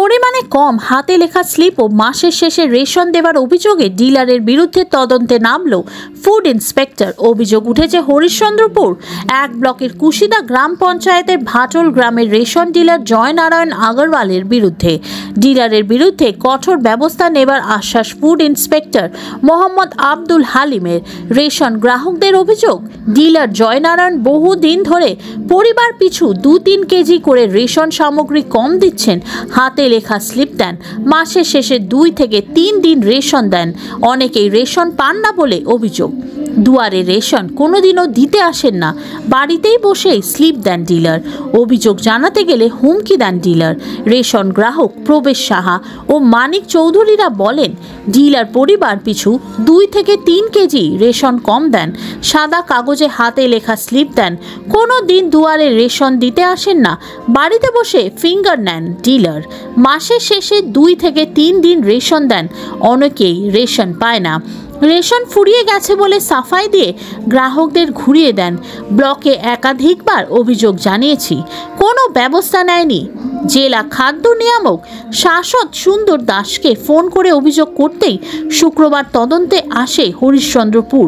পরিমাণে কম হাতে লেখা স্লিপ ও মাসের শেষে রেশন দেওয়ার অভিযোগে ডিলারের বিরুদ্ধে তদন্তে নামল ফুড ইন্সপেক্টর। অভিযোগ উঠেছে হরিশ্চন্দ্রপুর এক ব্লকের কুশিদা গ্রাম পঞ্চায়েতের ভাটল গ্রামের রেশন ডিলার জয়নারায়ণ আগরওয়ালের বিরুদ্ধে। ডিলারের বিরুদ্ধে কঠোর ব্যবস্থা নেবার আশ্বাস ফুড ইন্সপেক্টর মোহাম্মদ আব্দুল হালিমের। রেশন গ্রাহকদের অভিযোগ, ডিলার জয়নারায়ণ বহুদিন ধরে পরিবার পিছু 2-3 কেজি করে রেশন সামগ্রী কম দিচ্ছেন, হাতে লেখা স্লিপ দেন, মাসের শেষে 2 থেকে 3 দিন রেশন দেন। অনেকেই রেশন পান না বলে অভিযোগ। দুয়ারে রেশন কোনোদিনও দিতে আসেন না, বাড়িতেই বসেই স্লিপ দেন ডিলার। অভিযোগ জানাতে গেলে হুমকি দেন ডিলার। রেশন গ্রাহক প্রবেশ সাহা ও মানিক চৌধুরীরা বলেন, ডিলার পরিবার পিছু 2 থেকে 3 কেজি রেশন কম দেন, সাদা কাগজে হাতে লেখা স্লিপ দেন, কোনো দিন দুয়ারে রেশন দিতে আসেন না, বাড়িতে বসে ফিঙ্গার নেন ডিলার। মাসের শেষে 2 থেকে 3 দিন রেশন দেন, অনেকেই রেশন পায় না। রেশন ফুরিয়ে গেছে বলে সাফাই দিয়ে গ্রাহকদের ঘুরিয়ে দেন। ব্লকে একাধিকবার অভিযোগ জানিয়েছি, কোনো ব্যবস্থা নেয়নি। জেলা খাদ্য নিয়ামক শাশ্বত সুন্দর দাসকে ফোন করে অভিযোগ করতেই শুক্রবার তদন্তে আসে হরিশ্চন্দ্রপুর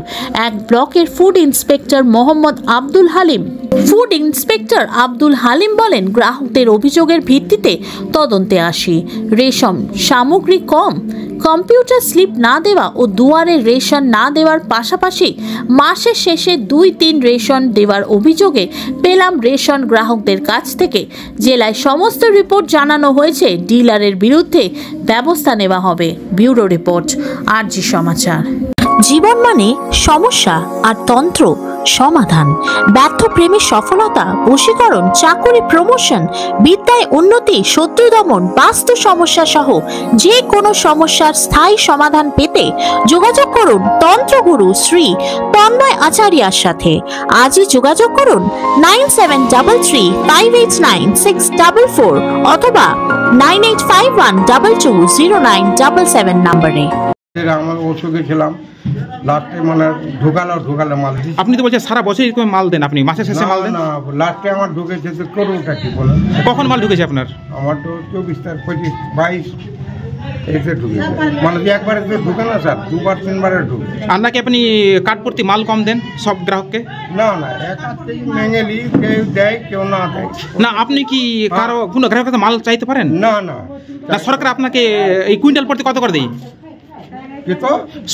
এক ব্লকের food inspector Mohammad Abdul Halim. Food inspector Abdul Halim বলেন, গ্রাহকদের অভিযোগের ভিত্তিতে তদন্তে আসি। রেশন সামগ্রী কম, কম্পিউটার স্লিপ না দেওয়া ও দুয়ারে রেশন না দেওয়ার পাশাপাশি মাসের শেষে 2-3 রেশন দেওয়ার অভিযোগে পেলাম রেশন গ্রাহকদের কাছ থেকে। জেলায় সমস্ত রিপোর্ট জানানো হয়েছে, ডিলারের বিরুদ্ধে ব্যবস্থা নেওয়া হবে। ব্যুরো রিপোর্ট, আরজি সমাচার। জীবন মানে সমস্যা আর তন্ত্র সমাধান। ব্যর্থ প্রেমের সফলতা, বশীকরণ, চাকরি প্রমোশন, বিদ্যায় উন্নতি, শত্রু দমন, বাস্তু সমস্যা সহ যে কোনো সমস্যার স্থায়ী সমাধান পেতে যোগাযোগ করুন তন্ত্রগুরু শ্রী তন্ময় আচার্যার সাথে। আজই যোগাযোগ করুন 9733589644 অথবা 9851220977 নম্বরে। আমার ওষুধে খেলাম, লাস্টে মানে ঢোকালে মাল দিই। আপনি তো বলছেন সারা বছর এরকম মাল দেন, আপনি মাসের শেষে মাল দেন? না, লাস্টে আমার ঢুকেছে তো করুনটা কি বলেন। কখন মাল ঢুকেছে আপনার? আমার তো 24 তারিখ 25 22 এসে ঢুকেছে। মানে যে একবারে তো ঢুকে না স্যার, 2-3বারে ঢুকে। আর নাকি আপনি কাঠপর্তি মাল কম দেন সব গ্রাহককে? না না, একাতেই মেঙ্গেলি, কেউ দেয় কেউ না দেয়। না, আপনি কি কারো কোনো গ্রাহকের কাছে মাল চাইতে পারেন? না না না, সরকার আপনাকে এই কুইন্টাল প্রতি কত করে দেয়?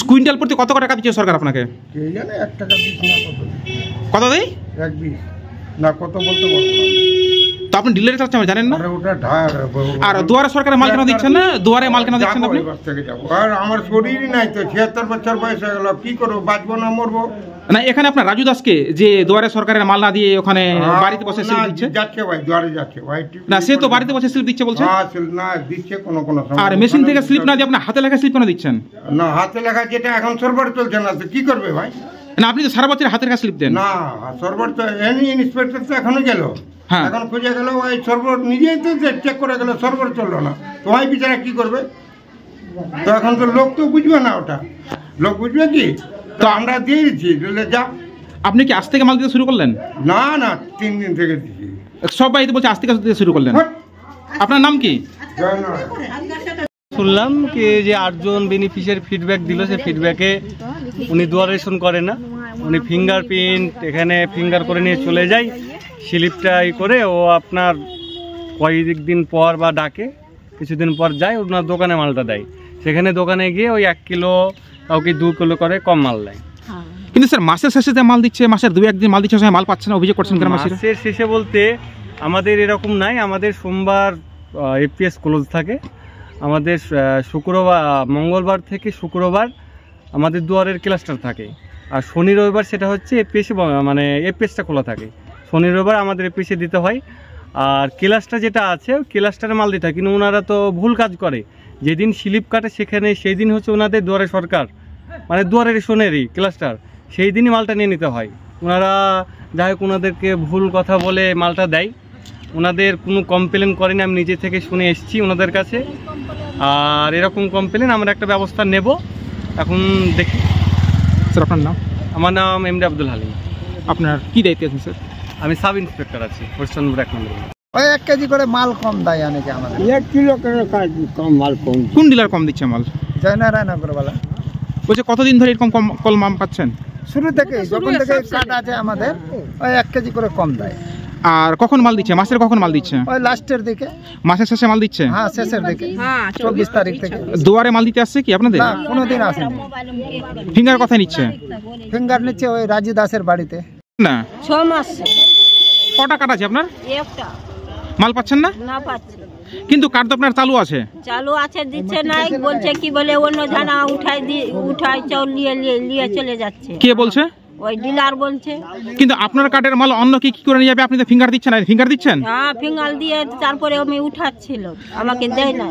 কুইন্টাল প্রতি কত টাকা দিচ্ছে সরকার আপনাকে? কে জানে, 1 টাকা দিচ্ছে না কত দেয়? 1-20 না কত বলতে পারবো না। তো আপনি ডিলারে চাচ্ছেন জানেন না? আর দুয়ারে সরকারের মাল কেন দিচ্ছেন না? দুয়ারে মাল কেন দিচ্ছেন আপনি? আর আমার শরীরই নাই তো, 76 বছর বয়স হয়ে গেল, কি করবো, বাঁচবো না মরবো? না, এখানে আপনার রাজু দাসকে যে দুয়ারে সরকারের মাল না দিয়ে ওখানে বাড়িতে বসে স্লিপ দিচ্ছে। যাচ্ছে ভাই, দুয়ারে যাচ্ছে ভাই। না, সে তো বাড়িতে বসে স্লিপ দিচ্ছে বলছে। না, দিচ্ছে কোনো আর মেশিন থেকে স্লিপ না দিয়ে আপনার হাতে লেখা স্লিপ কেন দিচ্ছেন? না, হাতে লেখা যেটা এখন সরবর চলছে না, তো কি করবে ভাই? না, আপনি তো সারা বছর হাতে লেখা স্লিপ দেন। না, সরবর তো এনি ইন্সপেক্টর তো এখনো গেল, এখন খুঁজে গেল, ওই সরবর নিজেই তো চেক করে গেল, সরবর চললো না, তো ওই বিচারা কি করবে? তো এখন তো লোক তো বুঝবে না, ওটা লোক বুঝবে কি? তো আমরা দিয়ে দিচ্ছি, যা। আপনি কি আজ থেকে মাল দিতে শুরু করলেন? না না, 3 দিন থেকে দিচ্ছি। সব বাড়িতে বলছে আজ থেকে দিতে শুরু করলেন। আপনার নাম কি? শুনলাম কি যে 8 জন বেনিফিশিয়ারি ফিডব্যাক দিল, সে ফিডব্যাকে উনি দুয়ার রেশন করে না, উনি ফিঙ্গারপ্রিন্ট এখানে ফিঙ্গার করে নিয়ে চলে যায়, স্লিপটা করে ও আপনার কয়েকদিন পর বা ডাকে কিছুদিন পর যায়, ওনার দোকানে মালটা দেয়। সেখানে দোকানে গিয়ে ওই 1 কিলো কাউকে 2 কিলো করে কম মাল দেয়। কিন্তু স্যার মাসের শেষে মাল দিচ্ছে, মাসের 2-1 দিন মাল দিচ্ছে, মাল পাচ্ছে না, অভিযোগ করছেন গ্রামবাসীরা। মাসের শেষে বলতে আমাদের এরকম নাই, আমাদের সোমবার এপিএস ক্লোজ থাকে, আমাদের শুক্রবার মঙ্গলবার থেকে শুক্রবার আমাদের দুয়ারের ক্লাস্টার থাকে, আর শনি রবিবার সেটা হচ্ছে এপিএসে মানে এপিএসটা খোলা থাকে। শনি রবিবার আমাদের এপিএসে দিতে হয়। আর ক্লাস্টার যেটা আছে ক্লাস্টারে মাল দিতে হয়, কিন্তু ওনারা তো ভুল কাজ করে। যেদিন স্লিপ কাটে সেখানে সেই দিন হচ্ছে ওনাদের দুয়ারে সরকার, মানে দুয়ারে রেশনেরই ক্লাস্টার, সেই দিনই মালটা নিয়ে নিতে হয়। ওনারা যাই হোক ওনাদেরকে ভুল কথা বলে মালটা দেয়, ওনাদের কোনো কমপ্লেন করেনি, আমি নিজে থেকে শুনে এসেছি ওনাদের কাছে। আর এরকম কমপ্লেন আমরা একটা ব্যবস্থা নেব, এখন দেখি। স্যার আপনার নাম? আমার নাম এমডি আব্দুল হালিম। আপনার কি দায়িত্ব আছে স্যার? আমি সাব ইন্সপেক্টর আছি হরিশ্চন্দ্রপুর 1 নম্বর। ওই 1 কেজি করে মাল কম দেয় অনেকে আমাদের। 1 কিলো কম মাল কম। কোন ডিলার কম দিচ্ছে মাল? জয়নারায়ণনগরওয়ালা। বলছে কতদিন ধরে এরকম কম মাল পাচ্ছেন? শুরু থেকে যখন থেকে কাট আছে আমাদের ওই 1 কেজি করে কম দেয়। আর কখন মাল দিচ্ছে? মাসের কখন মাল দিচ্ছে? ওই লাস্টের দিকে। মাসের শেষে মাল দিচ্ছে? হ্যাঁ শেষের দিকে। 24 তারিখ থেকে। দুয়ারে মাল দিতে আসছে কি আপনাদের? না কোনোদিন আসেনি। ফিঙ্গার কথা নিচ্ছে? ফিঙ্গার নিচ্ছে ওই রাজু দাসের বাড়িতে। না 6 মাস। কটা কাট আছে আপনার? একটা। মাল পাচ্ছেন না? না পাচ্ছি। কিন্তু কার্ড তো আপনার চালু আছে। চালু আছে, দিচ্ছে নাই, বলছে কি বলে অন্য জানা উঠাই চাউল নিয়ে চলে যাচ্ছে। কে বলছে? ওই ডিলার বলছে। কিন্তু আপনার কার্ডের মাল অন্য কি করে নিয়ে যাবে? আপনি তো ফিঙ্গার দিচ্ছেন না, ফিঙ্গার দিচ্ছেন? হ্যাঁ ফিঙ্গার দিয়ে তারপরে আমি উঠাচ্ছিল, আমাকে দেয় না।